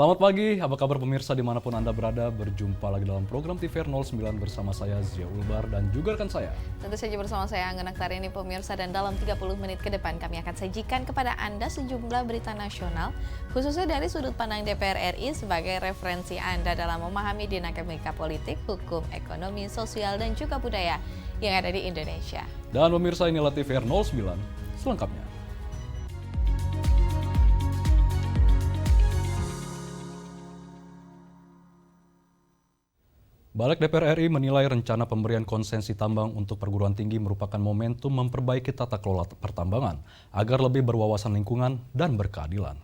Selamat pagi, apa kabar pemirsa dimanapun Anda berada? Berjumpa lagi dalam program TVR 09 bersama saya Zia Ulbar dan juga rekan saya. Tentu saja bersama saya Angga Naktarini pemirsa, dan dalam 30 menit ke depan kami akan sajikan kepada Anda sejumlah berita nasional khususnya dari sudut pandang DPR RI sebagai referensi Anda dalam memahami dinamika politik, hukum, ekonomi, sosial dan juga budaya yang ada di Indonesia. Dan pemirsa, inilah TVR 09 selengkapnya. Balik DPR RI menilai rencana pemberian konsensi tambang untuk perguruan tinggi merupakan momentum memperbaiki tata kelola pertambangan agar lebih berwawasan lingkungan dan berkeadilan.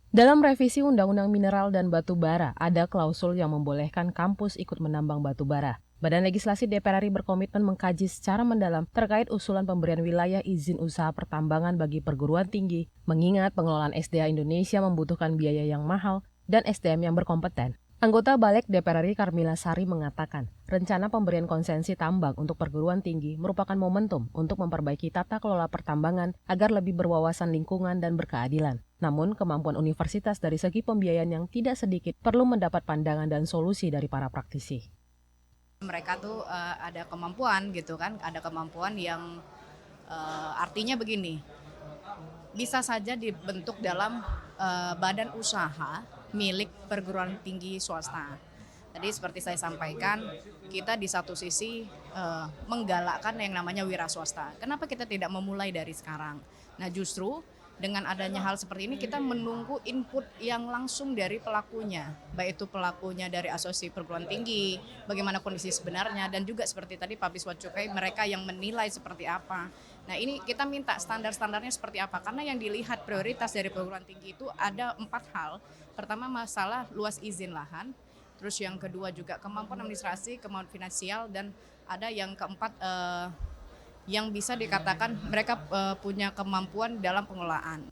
Dalam revisi Undang-Undang Mineral dan Batu Bara, ada klausul yang membolehkan kampus ikut menambang batu bara. Badan Legislasi DPR RI berkomitmen mengkaji secara mendalam terkait usulan pemberian wilayah izin usaha pertambangan bagi perguruan tinggi, mengingat pengelolaan SDA Indonesia membutuhkan biaya yang mahal dan SDM yang berkompeten. Anggota Balik DPR RI Karmila Sari mengatakan, rencana pemberian konsensi tambang untuk perguruan tinggi merupakan momentum untuk memperbaiki tata kelola pertambangan agar lebih berwawasan lingkungan dan berkeadilan. Namun, kemampuan universitas dari segi pembiayaan yang tidak sedikit perlu mendapat pandangan dan solusi dari para praktisi. Mereka tuh ada kemampuan gitu kan, ada kemampuan yang artinya begini, bisa saja dibentuk dalam badan usaha milik perguruan tinggi swasta. Tadi seperti saya sampaikan, kita di satu sisi menggalakkan yang namanya wira swasta. Kenapa kita tidak memulai dari sekarang? Nah justru dengan adanya hal seperti ini kita menunggu input yang langsung dari pelakunya. Baik itu pelakunya dari asosiasi perguruan tinggi, bagaimana kondisi sebenarnya, dan juga seperti tadi Pak Biswat Cukai, mereka yang menilai seperti apa. Nah ini kita minta standar-standarnya seperti apa, karena yang dilihat prioritas dari perguruan tinggi itu ada 4 hal. Pertama masalah luas izin lahan, terus yang kedua juga kemampuan administrasi, kemampuan finansial, dan ada yang keempat yang bisa dikatakan mereka punya kemampuan dalam pengelolaan.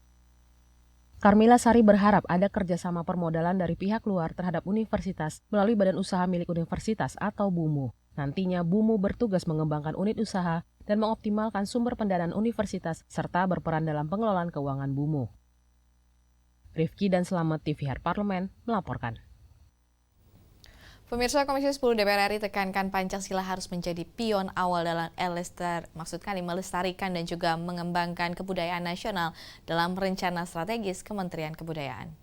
Karmila Sari berharap ada kerjasama permodalan dari pihak luar terhadap universitas melalui badan usaha milik universitas atau BUMU. Nantinya BUMU bertugas mengembangkan unit usaha dan mengoptimalkan sumber pendanaan universitas serta berperan dalam pengelolaan keuangan BUMU. Rifki dan Selamat TVR Parlemen melaporkan. Pemirsa, Komisi 10 DPR RI tekankan Pancasila harus menjadi pion awal dalam melestarikan dan juga mengembangkan kebudayaan nasional dalam rencana strategis Kementerian Kebudayaan.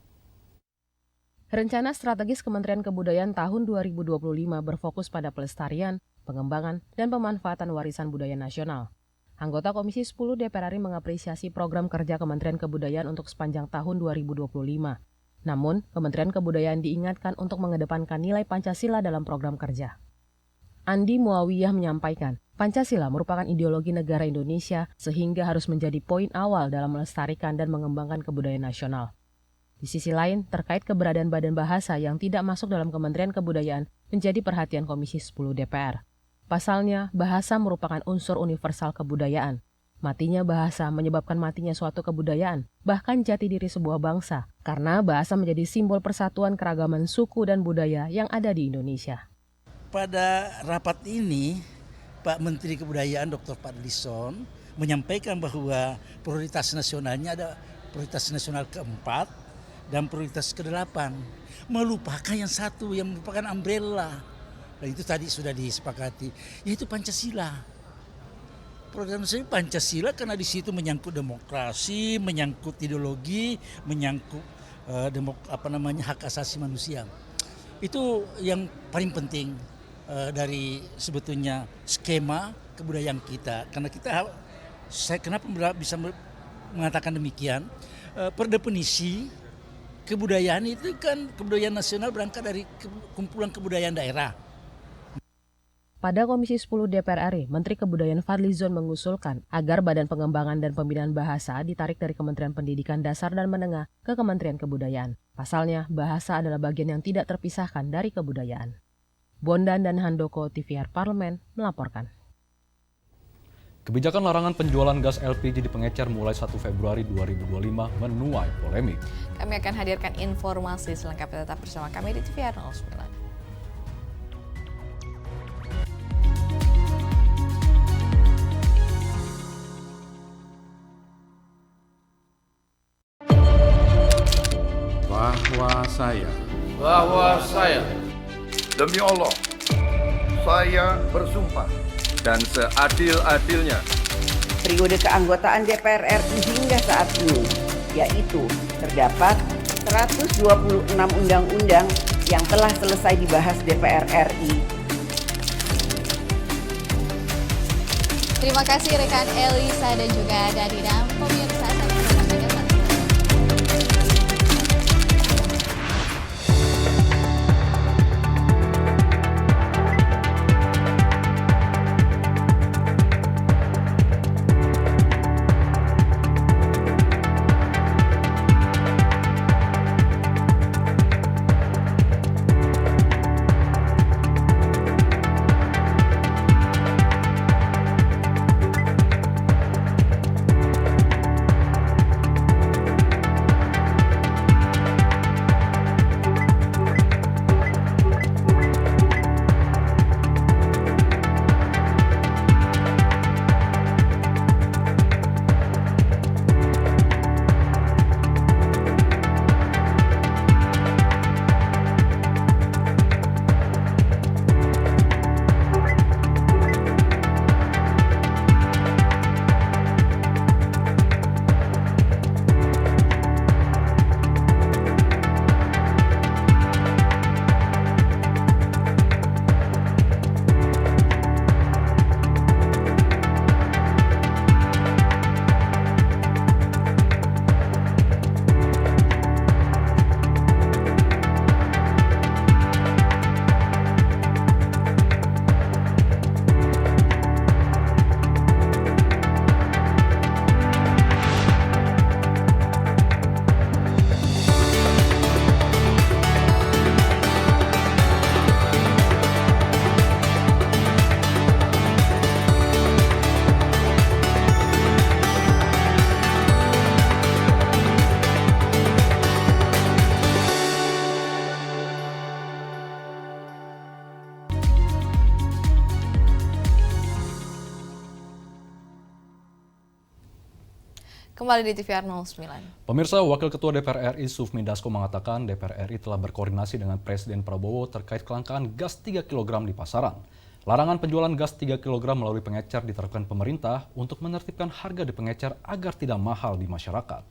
Rencana strategis Kementerian Kebudayaan tahun 2025 berfokus pada pelestarian, pengembangan, dan pemanfaatan warisan budaya nasional. Anggota Komisi 10 DPR RI mengapresiasi program kerja Kementerian Kebudayaan untuk sepanjang tahun 2025. Namun, Kementerian Kebudayaan diingatkan untuk mengedepankan nilai Pancasila dalam program kerja. Andi Muawiyah menyampaikan, Pancasila merupakan ideologi negara Indonesia sehingga harus menjadi poin awal dalam melestarikan dan mengembangkan kebudayaan nasional. Di sisi lain, terkait keberadaan badan bahasa yang tidak masuk dalam Kementerian Kebudayaan menjadi perhatian Komisi 10 DPR. Pasalnya, bahasa merupakan unsur universal kebudayaan. Matinya bahasa menyebabkan matinya suatu kebudayaan, bahkan jati diri sebuah bangsa, karena bahasa menjadi simbol persatuan keragaman suku dan budaya yang ada di Indonesia. Pada rapat ini, Pak Menteri Kebudayaan Dr. Fadlizon menyampaikan bahwa prioritas nasionalnya ada prioritas nasional keempat dan prioritas ke-8, melupakan yang satu yang merupakan umbrella. Dan itu tadi sudah disepakati, yaitu Pancasila. Program saya Pancasila karena di situ menyangkut demokrasi, menyangkut ideologi, menyangkut hak asasi manusia. Itu yang paling penting dari sebetulnya skema kebudayaan kita. Karena saya kenapa bisa mengatakan demikian? Per definisi kebudayaan itu kan kebudayaan nasional berangkat dari kumpulan kebudayaan daerah. Pada Komisi 10 DPR RI, Menteri Kebudayaan Fadlizon mengusulkan agar Badan Pengembangan dan Pembinaan Bahasa ditarik dari Kementerian Pendidikan Dasar dan Menengah ke Kementerian Kebudayaan. Pasalnya, bahasa adalah bagian yang tidak terpisahkan dari kebudayaan. Bondan dan Handoko TVR Parlemen melaporkan. Kebijakan larangan penjualan gas LPG di pengecer mulai 1 Februari 2025 menuai polemik. Kami akan hadirkan informasi selengkapnya, tetap bersama kami di TVR 09. bahwa saya demi Allah, saya bersumpah dan seadil-adilnya periode keanggotaan DPR RI hingga saat ini, yaitu terdapat 126 undang-undang yang telah selesai dibahas DPR RI. Terima kasih rekan Elisa dan juga Dadina. Pemirsa, saya akan sampaikan kembali di TVR 09. Pemirsa, Wakil Ketua DPR RI Sufmi Dasko mengatakan DPR RI telah berkoordinasi dengan Presiden Prabowo terkait kelangkaan gas 3 kg di pasaran. Larangan penjualan gas 3 kg melalui pengecer diterapkan pemerintah untuk menertibkan harga di pengecer agar tidak mahal di masyarakat.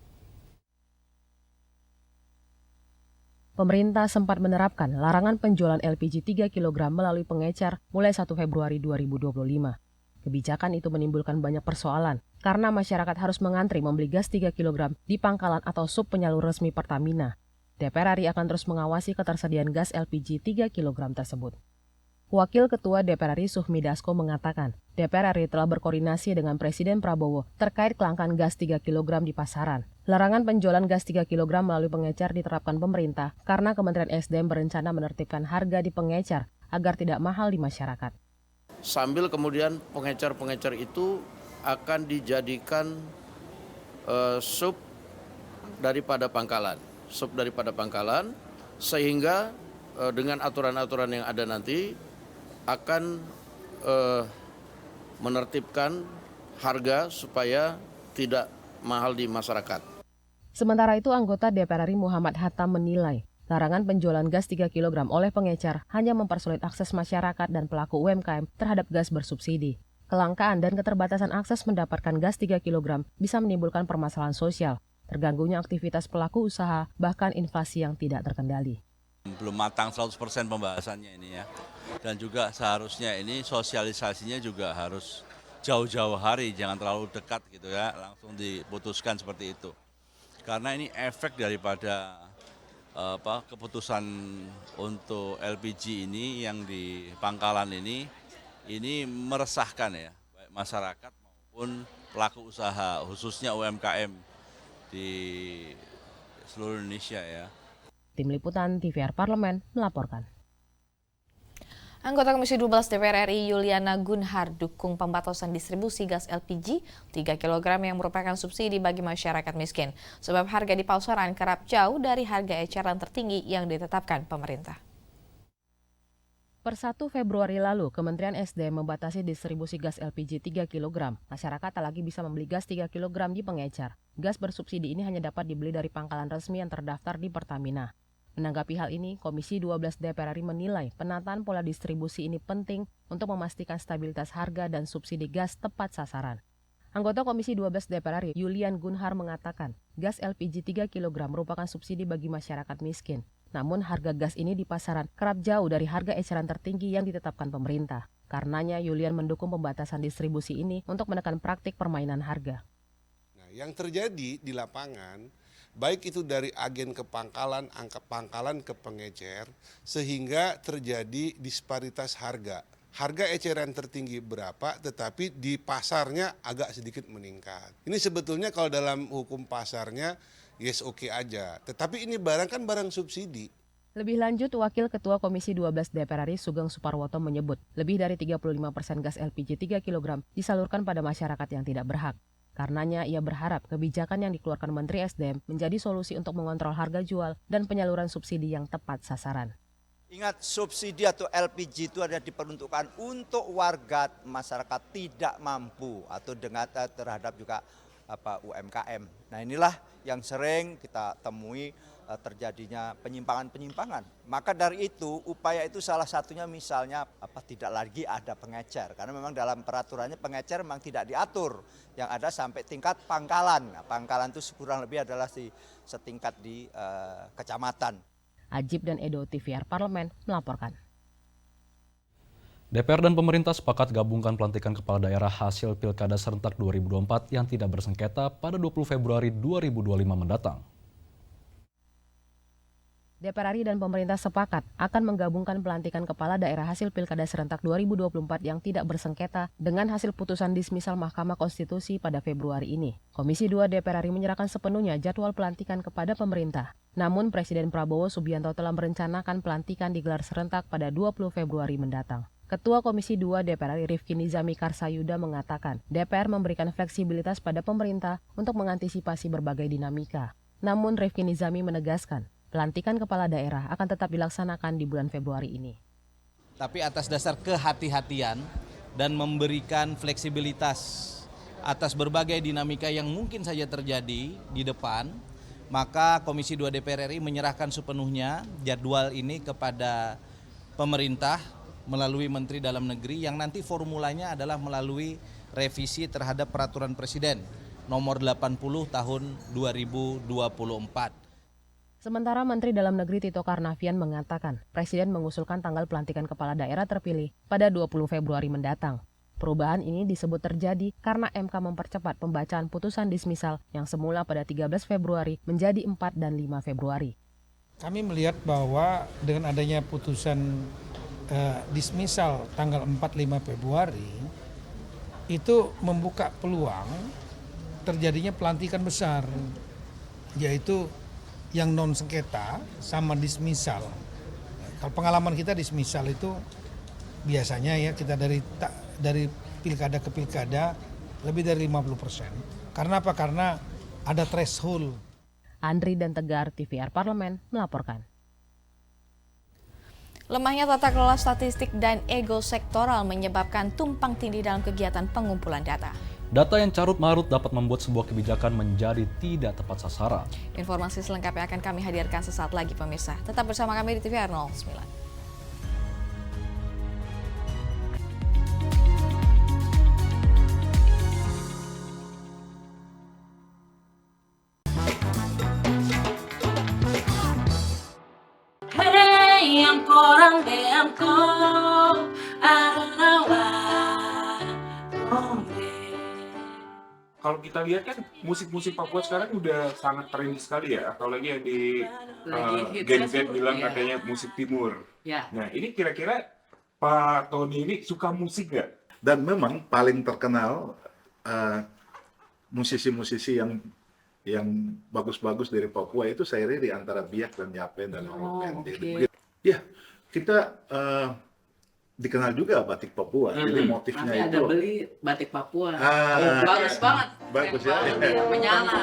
Pemerintah sempat menerapkan larangan penjualan LPG 3 kg melalui pengecer mulai 1 Februari 2025. Kebijakan itu menimbulkan banyak persoalan karena masyarakat harus mengantri membeli gas 3 kg di pangkalan atau sub penyalur resmi Pertamina. DPR RI akan terus mengawasi ketersediaan gas LPG 3 kg tersebut. Wakil Ketua DPR RI Sufmi Dasko mengatakan, DPR RI telah berkoordinasi dengan Presiden Prabowo terkait kelangkaan gas 3 kg di pasaran. Larangan penjualan gas 3 kg melalui pengecer diterapkan pemerintah karena Kementerian SDM berencana menertibkan harga di pengecer agar tidak mahal di masyarakat. sambil kemudian pengecer-pengecer itu akan dijadikan sub daripada pangkalan, sehingga dengan aturan-aturan yang ada nanti akan menertibkan harga supaya tidak mahal di masyarakat. Sementara itu, anggota DPR RI Muhammad Hatta menilai larangan penjualan gas 3 kg oleh pengecer hanya mempersulit akses masyarakat dan pelaku UMKM terhadap gas bersubsidi. Kelangkaan dan keterbatasan akses mendapatkan gas 3 kg bisa menimbulkan permasalahan sosial, terganggunya aktivitas pelaku usaha, bahkan inflasi yang tidak terkendali. Belum matang 100% pembahasannya ini ya. Dan juga seharusnya ini sosialisasinya juga harus jauh-jauh hari, jangan terlalu dekat gitu ya, langsung diputuskan seperti itu. Karena ini efek daripada keputusan untuk LPG ini yang di pangkalan ini meresahkan ya, baik masyarakat maupun pelaku usaha, khususnya UMKM di seluruh Indonesia ya. Tim Liputan TVR Parlemen melaporkan. Anggota Komisi 12 DPR RI Yuliana Gunhar dukung pembatasan distribusi gas LPG 3 kg yang merupakan subsidi bagi masyarakat miskin, sebab harga di pasaran kerap jauh dari harga eceran tertinggi yang ditetapkan pemerintah. Per 1 Februari lalu, Kementerian SDM membatasi distribusi gas LPG 3 kg. Masyarakat tak lagi bisa membeli gas 3 kg di pengecer. Gas bersubsidi ini hanya dapat dibeli dari pangkalan resmi yang terdaftar di Pertamina. Menanggapi hal ini, Komisi 12 DPR RI menilai penataan pola distribusi ini penting untuk memastikan stabilitas harga dan subsidi gas tepat sasaran. Anggota Komisi 12 DPR RI, Julian Gunhar mengatakan, gas LPG 3 kg merupakan subsidi bagi masyarakat miskin. Namun harga gas ini di pasaran kerap jauh dari harga eceran tertinggi yang ditetapkan pemerintah. Karenanya, Julian mendukung pembatasan distribusi ini untuk menekan praktik permainan harga. Nah, yang terjadi di lapangan, baik itu dari agen ke pangkalan, angka pangkalan ke pengecer, sehingga terjadi disparitas harga. Harga eceran tertinggi berapa, tetapi di pasarnya agak sedikit meningkat. Ini sebetulnya kalau dalam hukum pasarnya, yes oke aja. Tetapi ini barang kan barang subsidi. Lebih lanjut, Wakil Ketua Komisi 12 DPR RI Sugeng Suparwoto menyebut, lebih dari 35% gas LPG 3 kg disalurkan pada masyarakat yang tidak berhak. Karenanya, ia berharap kebijakan yang dikeluarkan Menteri SDM menjadi solusi untuk mengontrol harga jual dan penyaluran subsidi yang tepat sasaran. Ingat, subsidi atau LPG itu ada diperuntukkan untuk warga masyarakat tidak mampu atau dengan terhadap juga UMKM. Nah, inilah yang sering kita temui terjadinya penyimpangan-penyimpangan. Maka dari itu upaya itu salah satunya misalnya tidak lagi ada pengecer, karena memang dalam peraturannya pengecer memang tidak diatur, yang ada sampai tingkat pangkalan. Nah, pangkalan itu kurang lebih adalah setingkat di kecamatan. Ajib dan Edo, TVR Parlemen melaporkan. DPR dan pemerintah sepakat gabungkan pelantikan kepala daerah hasil Pilkada serentak 2024 yang tidak bersengketa pada 20 Februari 2025 mendatang. DPR RI dan pemerintah sepakat akan menggabungkan pelantikan kepala daerah hasil Pilkada serentak 2024 yang tidak bersengketa dengan hasil putusan dismisal Mahkamah Konstitusi pada Februari ini. Komisi 2 DPR RI menyerahkan sepenuhnya jadwal pelantikan kepada pemerintah. Namun Presiden Prabowo Subianto telah merencanakan pelantikan digelar serentak pada 20 Februari mendatang. Ketua Komisi 2 DPR RI Rifki Nizami Karsayuda mengatakan, DPR memberikan fleksibilitas pada pemerintah untuk mengantisipasi berbagai dinamika. Namun Rifki Nizami menegaskan, pelantikan kepala daerah akan tetap dilaksanakan di bulan Februari ini. Tapi atas dasar kehati-hatian dan memberikan fleksibilitas atas berbagai dinamika yang mungkin saja terjadi di depan, maka Komisi 2 DPR RI menyerahkan sepenuhnya jadwal ini kepada pemerintah melalui Menteri Dalam Negeri yang nanti formulanya adalah melalui revisi terhadap Peraturan Presiden nomor 80 tahun 2024. Sementara Menteri Dalam Negeri Tito Karnavian mengatakan, Presiden mengusulkan tanggal pelantikan kepala daerah terpilih pada 20 Februari mendatang. Perubahan ini disebut terjadi karena MK mempercepat pembacaan putusan dismisal yang semula pada 13 Februari menjadi 4 dan 5 Februari. Kami melihat bahwa dengan adanya putusan dismisal tanggal 4-5 Februari itu membuka peluang terjadinya pelantikan besar, yaitu yang non sengketa sama dismisal. Kalau pengalaman kita dismisal itu biasanya ya kita dari pilkada ke pilkada lebih dari 50%. Karena apa? Karena ada threshold. Andri dan Tegar, TVR Parlemen melaporkan. Lemahnya tata kelola statistik dan ego sektoral menyebabkan tumpang tindih dalam kegiatan pengumpulan data. Data yang carut-marut dapat membuat sebuah kebijakan menjadi tidak tepat sasaran. Informasi selengkapnya akan kami hadirkan sesaat lagi pemirsa. Tetap bersama kami di TVR 09. Hey, yang korang beangko, kalau kita lihat kan musik-musik Papua sekarang udah sangat trendy sekali ya, apalagi yang di Gen Z bilang katanya musik timur. Ya. Nah ini kira-kira Pak Tony ini suka musik nggak? Dan memang paling terkenal musisi-musisi yang bagus-bagus dari Papua itu saya di antara Biak dan Yapen dan Okay. Ya, kita dikenal juga batik Papua, jadi motifnya Nanti itu. ada beli batik Papua. Bagus banget. Bagus ya. Menyala.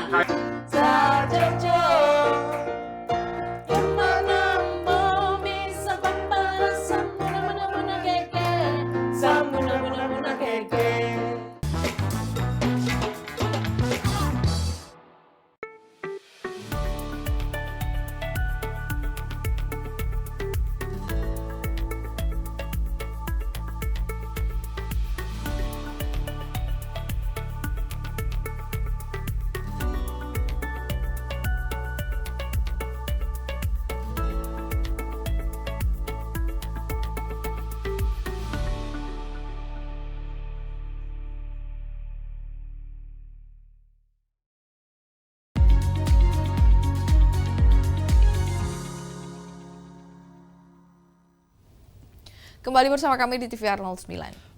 Kembali bersama kami di TVR 09.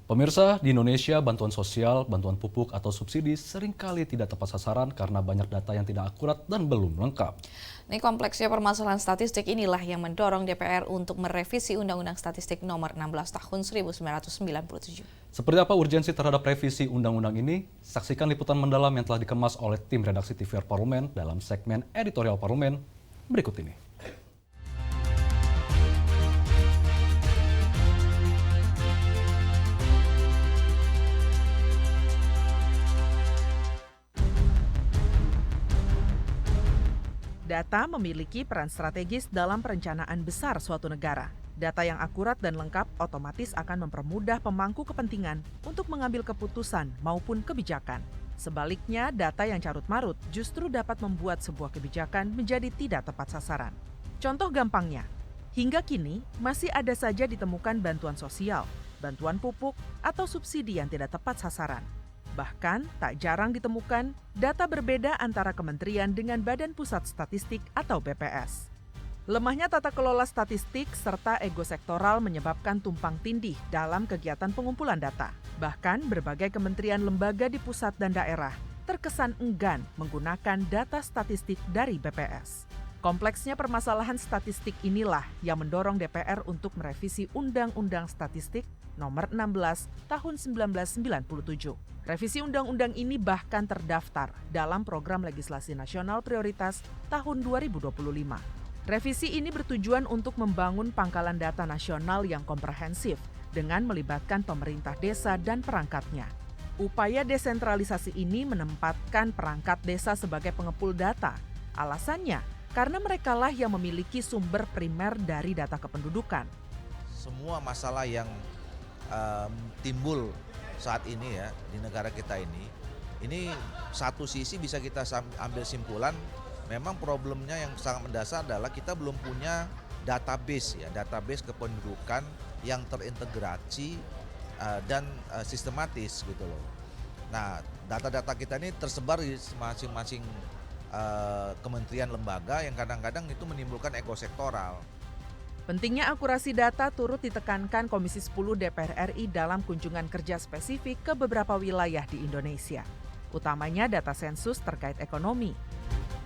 Pemirsa, di Indonesia bantuan sosial, bantuan pupuk atau subsidi seringkali tidak tepat sasaran karena banyak data yang tidak akurat dan belum lengkap. Ini kompleksnya permasalahan statistik inilah yang mendorong DPR untuk merevisi Undang-Undang Statistik Nomor 16 Tahun 1997. Seperti apa urgensi terhadap revisi undang-undang ini? Saksikan liputan mendalam yang telah dikemas oleh tim redaksi TVR Parlemen dalam segmen editorial Parlemen berikut ini. Data memiliki peran strategis dalam perencanaan besar suatu negara. Data yang akurat dan lengkap otomatis akan mempermudah pemangku kepentingan untuk mengambil keputusan maupun kebijakan. Sebaliknya, data yang carut-marut justru dapat membuat sebuah kebijakan menjadi tidak tepat sasaran. Contoh gampangnya, hingga kini masih ada saja ditemukan bantuan sosial, bantuan pupuk, atau subsidi yang tidak tepat sasaran. Bahkan, tak jarang ditemukan data berbeda antara kementerian dengan Badan Pusat Statistik atau BPS. Lemahnya tata kelola statistik serta ego sektoral menyebabkan tumpang tindih dalam kegiatan pengumpulan data. Bahkan, berbagai kementerian lembaga di pusat dan daerah terkesan enggan menggunakan data statistik dari BPS. Kompleksnya permasalahan statistik inilah yang mendorong DPR untuk merevisi Undang-Undang Statistik Nomor 16 Tahun 1997. Revisi undang-undang ini bahkan terdaftar dalam Program Legislasi Nasional Prioritas tahun 2025. Revisi ini bertujuan untuk membangun pangkalan data nasional yang komprehensif dengan melibatkan pemerintah desa dan perangkatnya. Upaya desentralisasi ini menempatkan perangkat desa sebagai pengepul data. Alasannya, karena merekalah yang memiliki sumber primer dari data kependudukan. Semua masalah yang timbul saat ini ya di negara kita ini satu sisi bisa kita ambil simpulan memang problemnya yang sangat mendasar adalah kita belum punya database kependudukan yang terintegrasi dan sistematis gitu loh. Nah, data-data kita ini tersebar di masing-masing kementerian lembaga yang kadang-kadang itu menimbulkan ego sektoral. Pentingnya akurasi data turut ditekankan Komisi 10 DPR RI dalam kunjungan kerja spesifik ke beberapa wilayah di Indonesia, utamanya data sensus terkait ekonomi.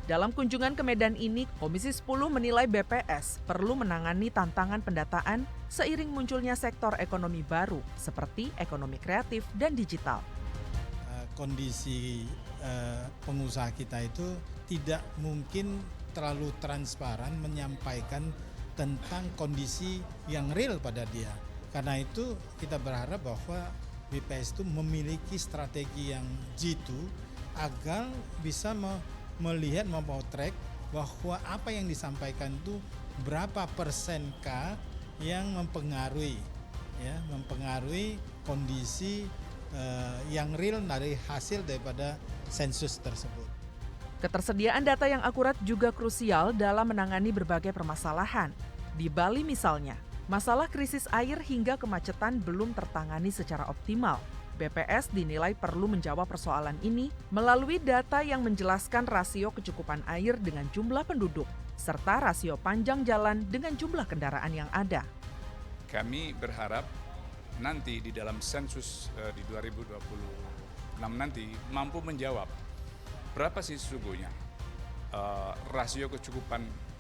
Dalam kunjungan ke Medan ini, Komisi 10 menilai BPS perlu menangani tantangan pendataan seiring munculnya sektor ekonomi baru seperti ekonomi kreatif dan digital. Kondisi pengusaha kita itu tidak mungkin terlalu transparan menyampaikan tentang kondisi yang real pada dia. Karena itu kita berharap bahwa BPS itu memiliki strategi yang jitu agar bisa melihat, memotret bahwa apa yang disampaikan itu berapa persenkah yang mempengaruhi kondisi yang real dari hasil daripada sensus tersebut. Ketersediaan data yang akurat juga krusial dalam menangani berbagai permasalahan. Di Bali misalnya, masalah krisis air hingga kemacetan belum tertangani secara optimal. BPS dinilai perlu menjawab persoalan ini melalui data yang menjelaskan rasio kecukupan air dengan jumlah penduduk, serta rasio panjang jalan dengan jumlah kendaraan yang ada. Kami berharap nanti di dalam sensus di 2026 nanti mampu menjawab berapa sih sesungguhnya rasio kecukupan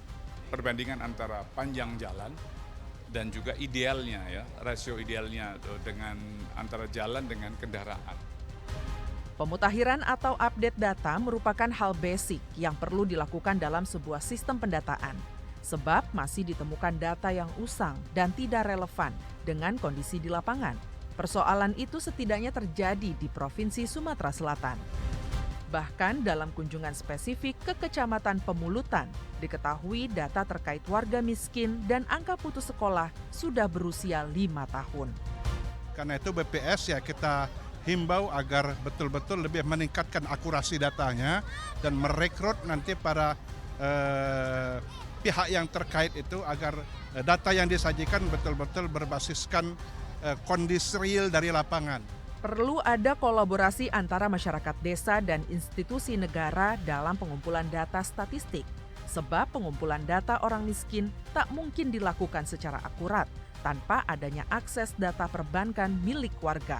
perbandingan antara panjang jalan dan juga idealnya ya, rasio idealnya dengan antara jalan dengan kendaraan. Pemutakhiran atau update data merupakan hal basic yang perlu dilakukan dalam sebuah sistem pendataan. Sebab masih ditemukan data yang usang dan tidak relevan dengan kondisi di lapangan. Persoalan itu setidaknya terjadi di Provinsi Sumatera Selatan. Bahkan dalam kunjungan spesifik ke Kecamatan Pemulutan, diketahui data terkait warga miskin dan angka putus sekolah sudah berusia 5 tahun. Karena itu BPS ya kita himbau agar betul-betul lebih meningkatkan akurasi datanya dan merekrut nanti para pihak yang terkait itu agar data yang disajikan betul-betul berbasiskan kondisi real dari lapangan. Perlu ada kolaborasi antara masyarakat desa dan institusi negara dalam pengumpulan data statistik. sebab pengumpulan data orang miskin tak mungkin dilakukan secara akurat tanpa adanya akses data perbankan milik warga.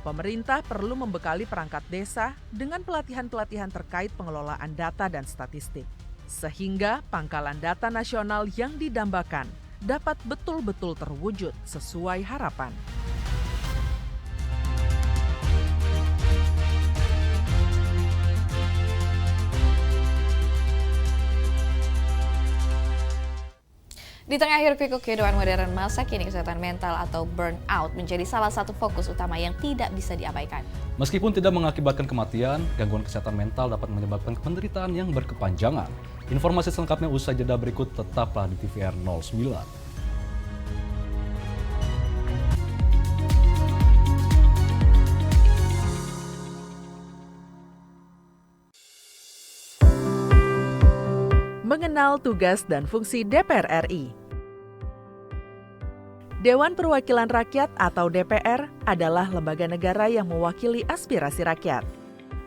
Pemerintah perlu membekali perangkat desa dengan pelatihan-pelatihan terkait pengelolaan data dan statistik, sehingga pangkalan data nasional yang didambakan dapat betul-betul terwujud sesuai harapan. Di tengah hiruk-pikuk kehidupan modern masa kini, kesehatan mental atau burnout menjadi salah satu fokus utama yang tidak bisa diabaikan. Meskipun tidak mengakibatkan kematian, gangguan kesehatan mental dapat menyebabkan penderitaan yang berkepanjangan. Informasi selengkapnya usai jeda berikut, tetaplah di TVR 09. Mengenal tugas dan fungsi DPR RI. Dewan Perwakilan Rakyat atau DPR adalah lembaga negara yang mewakili aspirasi rakyat.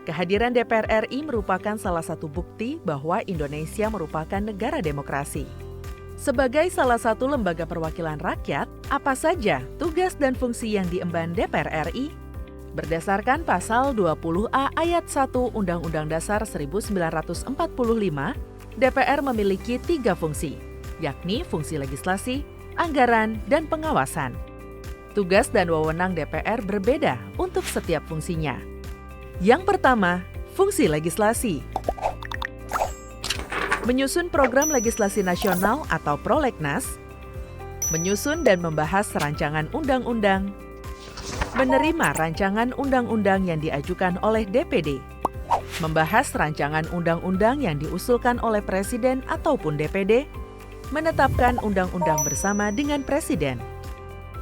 Kehadiran DPR RI merupakan salah satu bukti bahwa Indonesia merupakan negara demokrasi. Sebagai salah satu lembaga perwakilan rakyat, apa saja tugas dan fungsi yang diemban DPR RI? Berdasarkan pasal 20A ayat 1 Undang-Undang Dasar 1945, DPR memiliki 3 fungsi, yakni fungsi legislasi, anggaran, dan pengawasan. Tugas dan wewenang DPR berbeda untuk setiap fungsinya. Yang pertama, fungsi legislasi. Menyusun program legislasi nasional atau prolegnas, menyusun dan membahas rancangan undang-undang, menerima rancangan undang-undang yang diajukan oleh DPD, membahas rancangan undang-undang yang diusulkan oleh Presiden ataupun DPD, menetapkan undang-undang bersama dengan Presiden,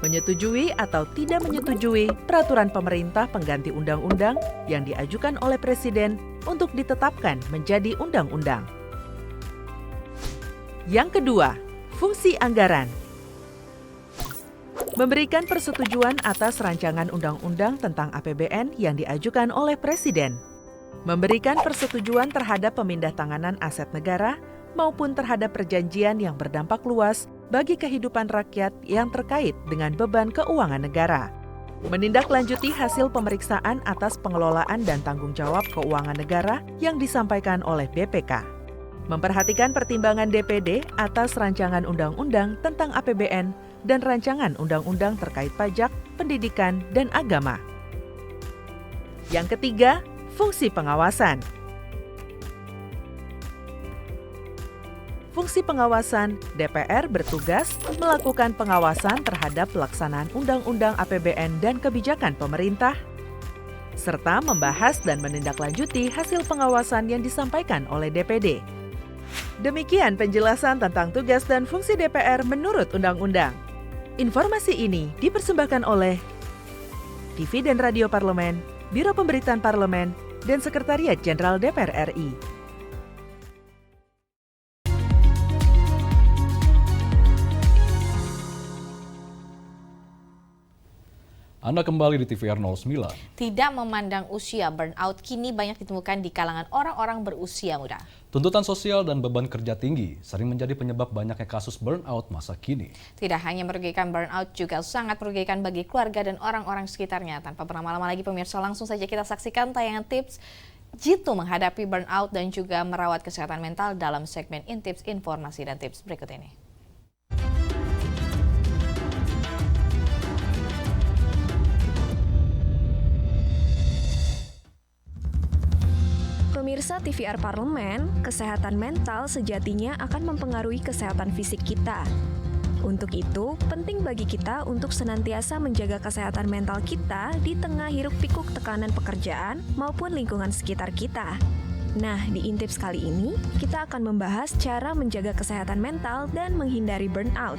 menyetujui atau tidak menyetujui peraturan pemerintah pengganti undang-undang yang diajukan oleh Presiden untuk ditetapkan menjadi undang-undang. Yang kedua, fungsi anggaran. Memberikan persetujuan atas rancangan undang-undang tentang APBN yang diajukan oleh Presiden. Memberikan persetujuan terhadap pemindahtanganan aset negara maupun terhadap perjanjian yang berdampak luas bagi kehidupan rakyat yang terkait dengan beban keuangan negara. Menindaklanjuti hasil pemeriksaan atas pengelolaan dan tanggung jawab keuangan negara yang disampaikan oleh BPK. Memperhatikan pertimbangan DPD atas rancangan undang-undang tentang APBN dan rancangan undang-undang terkait pajak, pendidikan, dan agama. Yang ketiga, fungsi pengawasan. Fungsi pengawasan, DPR bertugas melakukan pengawasan terhadap pelaksanaan Undang-Undang APBN dan kebijakan pemerintah, serta membahas dan menindaklanjuti hasil pengawasan yang disampaikan oleh DPD. Demikian penjelasan tentang tugas dan fungsi DPR menurut Undang-Undang. Informasi ini dipersembahkan oleh TV dan Radio Parlemen, Biro Pemberitaan Parlemen, dan Sekretariat Jenderal DPR RI. Anda kembali di TVR 09. Tidak memandang usia, burnout kini banyak ditemukan di kalangan orang-orang berusia muda. Tuntutan sosial dan beban kerja tinggi sering menjadi penyebab banyaknya kasus burnout masa kini. Tidak hanya merugikan, burnout juga sangat merugikan bagi keluarga dan orang-orang sekitarnya. Tanpa berlama-lama lagi pemirsa, langsung saja kita saksikan tayangan tips jitu menghadapi burnout dan juga merawat kesehatan mental dalam segmen Intips Informasi dan Tips berikut ini. Pemirsa TVR Parlemen, kesehatan mental sejatinya akan mempengaruhi kesehatan fisik kita. Untuk itu, penting bagi kita untuk senantiasa menjaga kesehatan mental kita di tengah hiruk-pikuk tekanan pekerjaan maupun lingkungan sekitar kita. Nah, di Intips kali ini, kita akan membahas cara menjaga kesehatan mental dan menghindari burnout.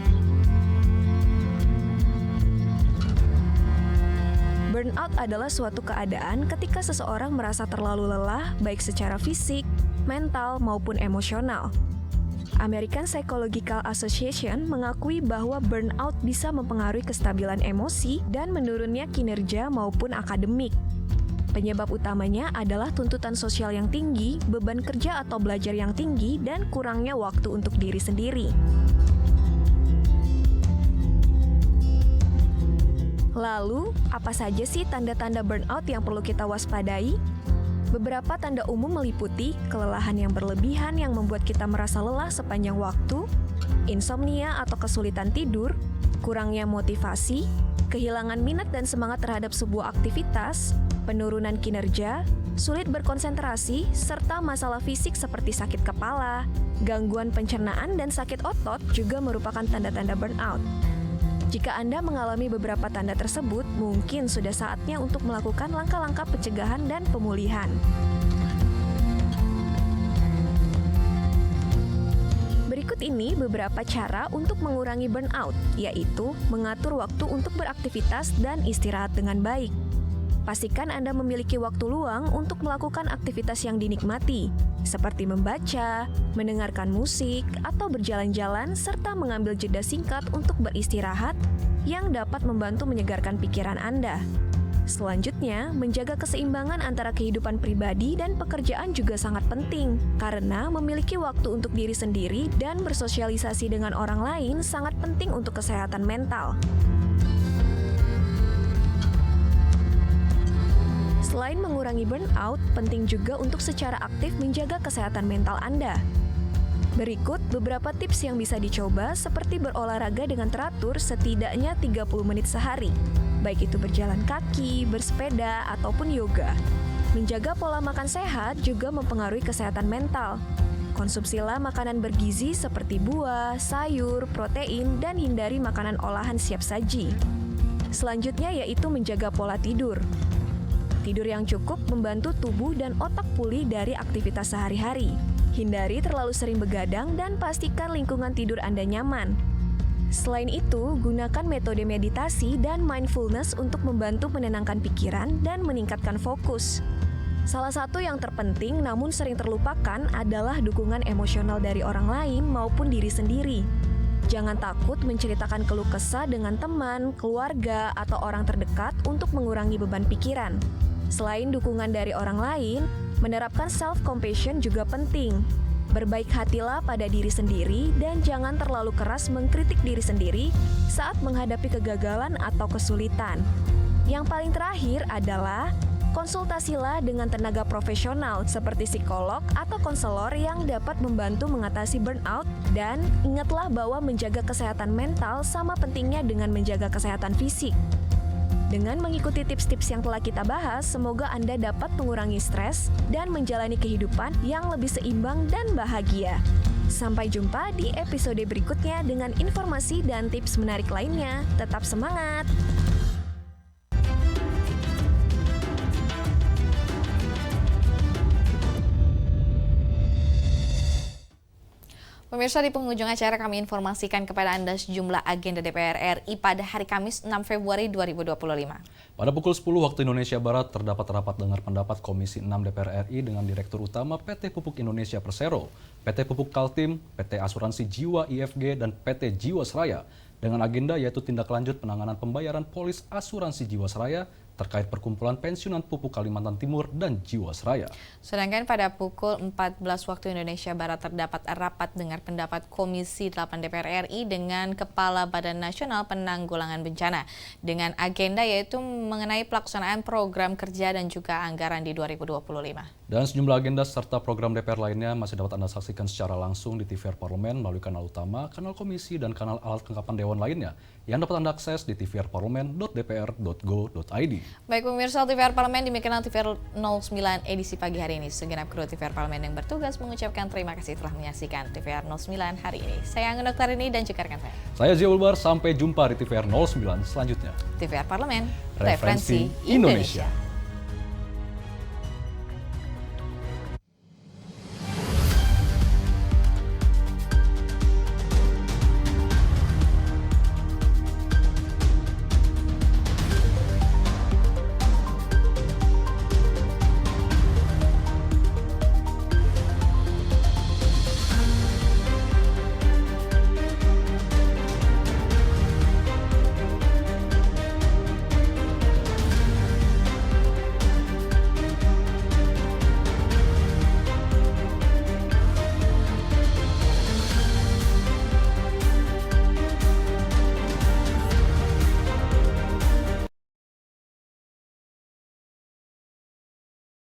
Burnout adalah suatu keadaan ketika seseorang merasa terlalu lelah baik secara fisik, mental, maupun emosional. American Psychological Association mengakui bahwa burnout bisa mempengaruhi kestabilan emosi dan menurunnya kinerja maupun akademik. Penyebab utamanya adalah tuntutan sosial yang tinggi, beban kerja atau belajar yang tinggi, dan kurangnya waktu untuk diri sendiri. Lalu, apa saja sih tanda-tanda burnout yang perlu kita waspadai? Beberapa tanda umum meliputi kelelahan yang berlebihan yang membuat kita merasa lelah sepanjang waktu, insomnia atau kesulitan tidur, kurangnya motivasi, kehilangan minat dan semangat terhadap sebuah aktivitas, penurunan kinerja, sulit berkonsentrasi, serta masalah fisik seperti sakit kepala, gangguan pencernaan, dan sakit otot juga merupakan tanda-tanda burnout. Jika Anda mengalami beberapa tanda tersebut, mungkin sudah saatnya untuk melakukan langkah-langkah pencegahan dan pemulihan. Berikut ini beberapa cara untuk mengurangi burnout, yaitu mengatur waktu untuk beraktivitas dan istirahat dengan baik. Pastikan Anda memiliki waktu luang untuk melakukan aktivitas yang dinikmati, seperti membaca, mendengarkan musik, atau berjalan-jalan, serta mengambil jeda singkat untuk beristirahat yang dapat membantu menyegarkan pikiran Anda. Selanjutnya, menjaga keseimbangan antara kehidupan pribadi dan pekerjaan juga sangat penting, karena memiliki waktu untuk diri sendiri dan bersosialisasi dengan orang lain sangat penting untuk kesehatan mental. Selain mengurangi burnout, penting juga untuk secara aktif menjaga kesehatan mental Anda. Berikut beberapa tips yang bisa dicoba, seperti berolahraga dengan teratur setidaknya 30 menit sehari, baik itu berjalan kaki, bersepeda, ataupun yoga. Menjaga pola makan sehat juga mempengaruhi kesehatan mental. Konsumsilah makanan bergizi seperti buah, sayur, protein, dan hindari makanan olahan siap saji. Selanjutnya yaitu menjaga pola tidur. Tidur yang cukup membantu tubuh dan otak pulih dari aktivitas sehari-hari. Hindari terlalu sering begadang dan pastikan lingkungan tidur Anda nyaman. Selain itu, gunakan metode meditasi dan mindfulness untuk membantu menenangkan pikiran dan meningkatkan fokus. Salah satu yang terpenting namun sering terlupakan adalah dukungan emosional dari orang lain maupun diri sendiri. Jangan takut menceritakan keluh kesah dengan teman, keluarga, atau orang terdekat untuk mengurangi beban pikiran. Selain dukungan dari orang lain, menerapkan self-compassion juga penting. Berbaik hatilah pada diri sendiri dan jangan terlalu keras mengkritik diri sendiri saat menghadapi kegagalan atau kesulitan. Yang paling terakhir adalah konsultasilah dengan tenaga profesional seperti psikolog atau konselor yang dapat membantu mengatasi burnout, dan ingatlah bahwa menjaga kesehatan mental sama pentingnya dengan menjaga kesehatan fisik. Dengan mengikuti tips-tips yang telah kita bahas, semoga Anda dapat mengurangi stres dan menjalani kehidupan yang lebih seimbang dan bahagia. Sampai jumpa di episode berikutnya dengan informasi dan tips menarik lainnya. Tetap semangat! Pemirsa, di penghujung acara kami informasikan kepada Anda sejumlah agenda DPR RI pada hari Kamis 6 Februari 2025. Pada pukul 10 waktu Indonesia Barat terdapat rapat dengar pendapat Komisi 6 DPR RI dengan Direktur Utama PT Pupuk Indonesia Persero, PT Pupuk Kaltim, PT Asuransi Jiwa IFG, dan PT Jiwasraya dengan agenda yaitu tindak lanjut penanganan pembayaran polis asuransi Jiwasraya terkait perkumpulan pensiunan Pupuk Kalimantan Timur dan Jiwasraya. Sedangkan pada pukul 14 waktu Indonesia Barat terdapat rapat dengar pendapat Komisi 8 DPR RI dengan Kepala Badan Nasional Penanggulangan Bencana dengan agenda yaitu mengenai pelaksanaan program kerja dan juga anggaran di 2025. Dan sejumlah agenda serta program DPR lainnya masih dapat Anda saksikan secara langsung di TVR Parlemen melalui kanal utama, kanal komisi, dan kanal alat kelengkapan Dewan lainnya yang dapat Anda akses di tvrparlemen.dpr.go.id. Baik pemirsa, TVR Parlemen demikianlah TVR 09 edisi pagi hari ini. Segenap kru TVR Parlemen yang bertugas mengucapkan terima kasih telah menyaksikan TVR 09 hari ini. Saya Anggun Oktarini dan juga rekan saya Zia Ulbar, sampai jumpa di TVR 09 selanjutnya. TVR Parlemen, Referensi Indonesia.